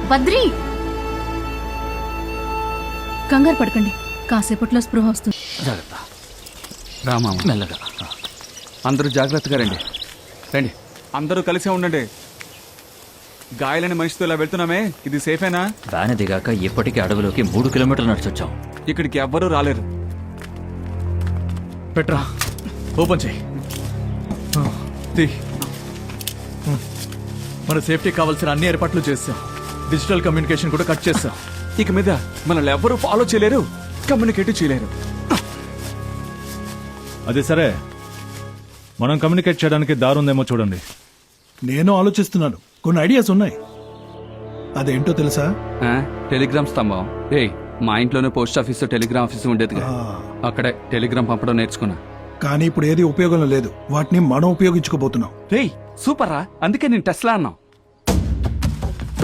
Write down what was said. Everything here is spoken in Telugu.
బద్రి, కంగారు పడకండి, కాసేపట్లో స్పృహ వస్తుంది. జాగ్రత్త రామా, మెల్లగా. అందరూ జాగ్రత్తగా రండి. రండి, అందరూ కలిసే ఉండండి. గాయాలని మనిషితో ఇలా వెళ్తున్నామే, ఇది సేఫేనా? వ్యాన్ దిగాక ఇప్పటికే అడవిలోకి 3 కిలోమీటర్లు నడిచొచ్చాం. ఇక్కడికి ఎవ్వరూ రాలేరు. పెట్రా, ఓపెన్ చేయి. మన సేఫ్టీ కావాల్సిన అన్ని ఏర్పాట్లు చేస్తాం. డిజిటల్ కమ్యూనికేషన్ కూడా కట్ చేస్తాం. ఇక మీద మనల్ని ఎవ్వరూ ఫాలో చేయలేరు, కమ్యూనికేట్ చేయలేరు. అది సరే, మనం కమ్యూనికేట్ చేయడానికి దారి ఉందేమో చూడండి. నేను ఆలోచిస్తున్నాను, కొన్ని ఐడియాస్ ఉన్నాయి. అదేంటో తెలుసా? టెలిగ్రామ్ స్తంభం. మా ఇంట్లోనే పోస్ట్ ఆఫీస్ టెలిగ్రామ్ ఆఫీస్ ఉండేది. అక్కడే టెలిగ్రామ్ పంపడం నేర్చుకున్నా. కానీ ఇప్పుడు ఏది ఉపయోగంలో లేదు. వాటిని మనం ఉపయోగించుకోబోతున్నాం. సూపర్ రా, అందుకే నేను టెస్లా అన్నాం.